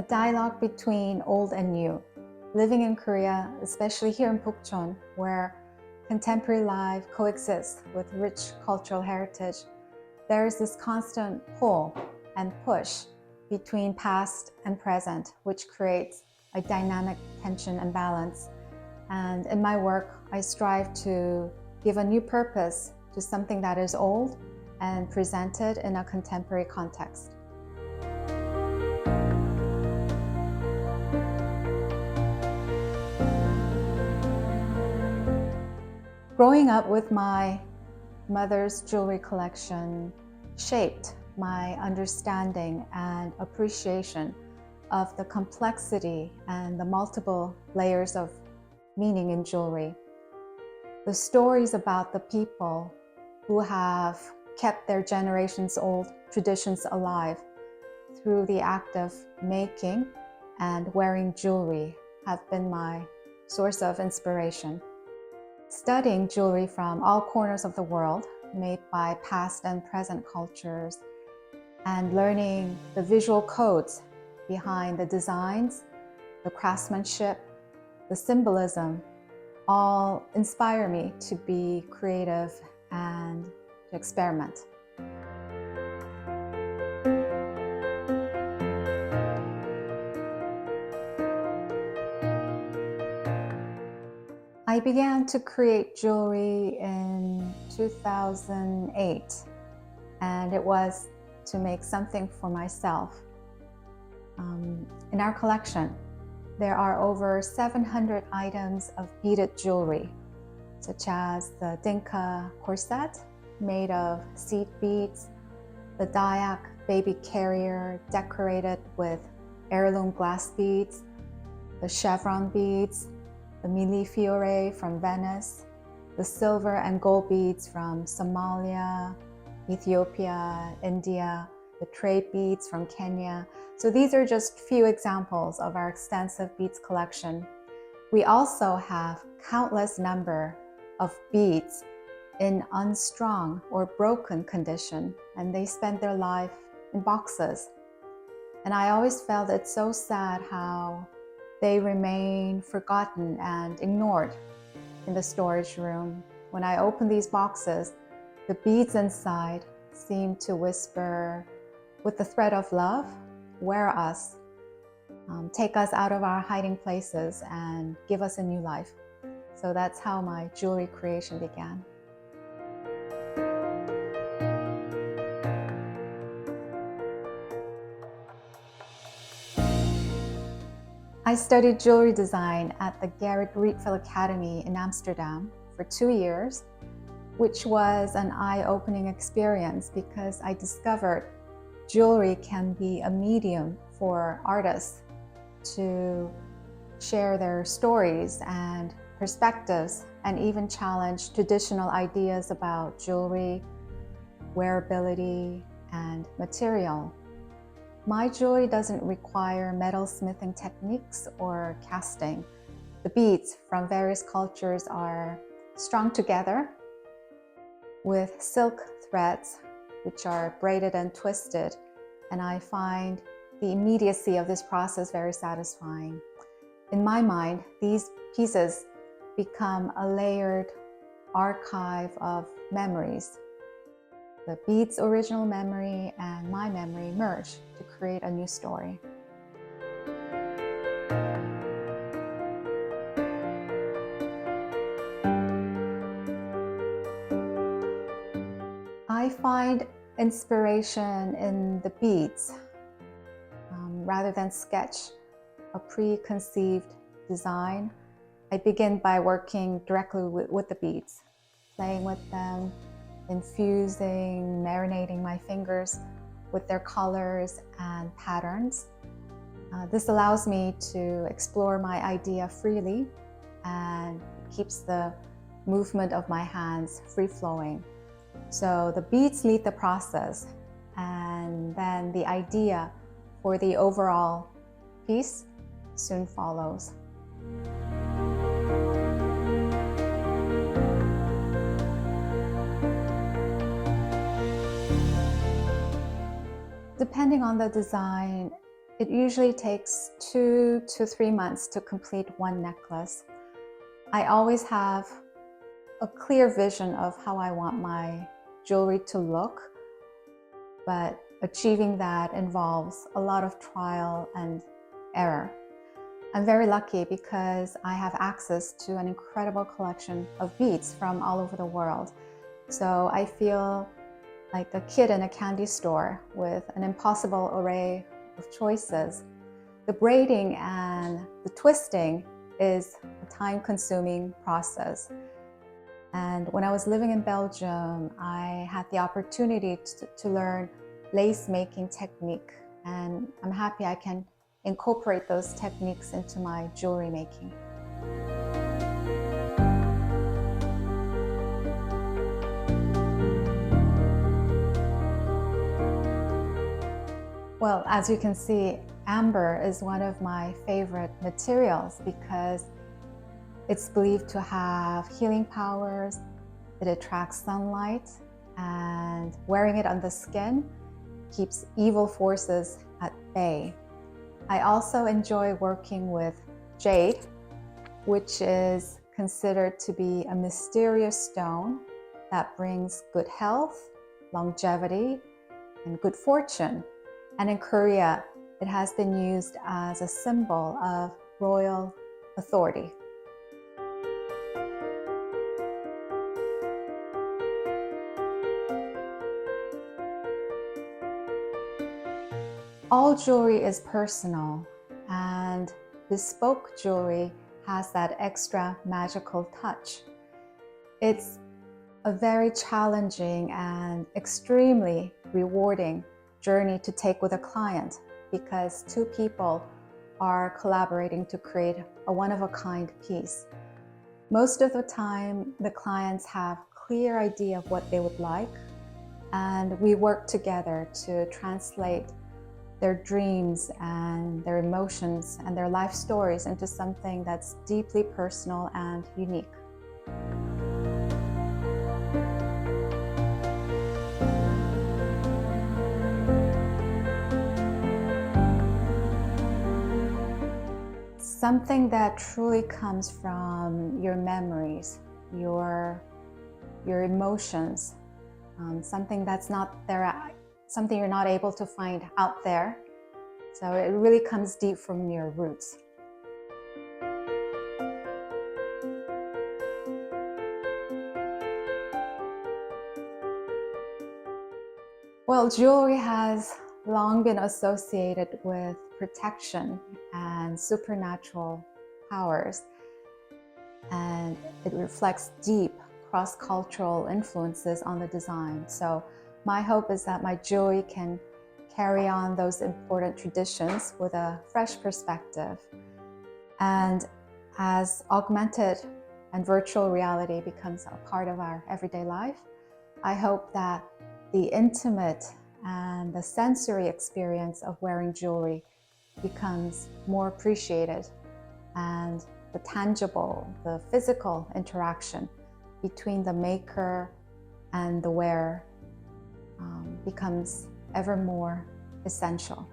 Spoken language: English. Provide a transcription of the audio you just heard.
a dialogue between old and new. Living in Korea, especially here in Bukchon, where contemporary life coexists with rich cultural heritage, there is this constant pull and push between past and present, which creates a dynamic tension and balance. And in my work, I strive to give a new purpose to something that is old and presented in a contemporary context. Growing up with my mother's jewelry collection shaped my understanding and appreciation of the complexity and the multiple layers of meaning in jewelry. The stories about the people who have kept their generations old traditions alive through the act of making and wearing jewelry have been my source of inspiration. Studying jewelry from all corners of the world, made by past and present cultures, and learning the visual codes behind the designs, the craftsmanship, the symbolism, all inspire me to be creative and to experiment. I began to create jewelry in 2008, and it was to make something for myself. In our collection, there are over 700 items of beaded jewelry, such as the Dinka corset made of seed beads, the Dayak baby carrier decorated with heirloom glass beads, the chevron beads, the millefiore from Venice, the silver and gold beads from Somalia, Ethiopia, India, the trade beads from Kenya. So these are just few examples of our extensive beads collection. We also have countless number of beads in unstrung or broken condition, and they spend their life in boxes. And I always felt it's so sad how they remain forgotten and ignored in the storage room. When I open these boxes, the beads inside seem to whisper, with the thread of love, wear us, take us out of our hiding places and give us a new life. So that's how my jewelry creation began. I studied jewelry design at the Gerrit Rietveld Academy in Amsterdam for 2 years, which was an eye-opening experience because I discovered jewelry can be a medium for artists to share their stories and perspectives and even challenge traditional ideas about jewelry, wearability, and material. My jewelry doesn't require metal smithing techniques or casting. The beads from various cultures are strung together with silk threads, which are braided and twisted, and I find the immediacy of this process very satisfying. In my mind, these pieces become a layered archive of memories. The bead's original memory and my memory merge to create a new story. I find inspiration in the beads rather than sketch a preconceived design. I begin by working directly with the beads, playing with them, infusing, marinating my fingers with their colors and patterns. This allows me to explore my idea freely and keeps the movement of my hands free-flowing. So the beads lead the process, and then the idea for the overall piece soon follows. Depending on the design, It usually takes 2 to 3 months to complete one necklace. I always have a clear vision of how I want my jewelry to look, but achieving that involves a lot of trial and error. I'm very lucky because I have access to an incredible collection of beads from all over the world. So I feel like a kid in a candy store with an impossible array of choices. The braiding and the twisting is a time-consuming process. And when I was living in Belgium, I had the opportunity to learn lace-making technique, and I'm happy I can incorporate those techniques into my jewelry making. Well, as you can see, amber is one of my favorite materials because it's believed to have healing powers, it attracts sunlight, and wearing it on the skin keeps evil forces at bay. I also enjoy working with jade, which is considered to be a mysterious stone that brings good health, longevity, and good fortune. And in Korea, it has been used as a symbol of royal authority. All jewelry is personal, and bespoke jewelry has that extra magical touch. It's a very challenging and extremely rewarding journey to take with a client because two people are collaborating to create a one-of-a-kind piece. Most of the time, the clients have a clear idea of what they would like, and we work together to translate their dreams and their emotions and their life stories into something that's deeply personal and unique. Something that truly comes from your memories, your emotions, something that's not there, something you're not able to find out there. So it really comes deep from your roots. Well, jewelry has long been associated with protection and supernatural powers, and it reflects deep cross-cultural influences on the design. So my hope is that my jewelry can carry on those important traditions with a fresh perspective. And as augmented and virtual reality becomes a part of our everyday life, I hope that the intimate and the sensory experience of wearing jewelry becomes more appreciated, and the tangible, the physical interaction between the maker and the wearer becomes ever more essential.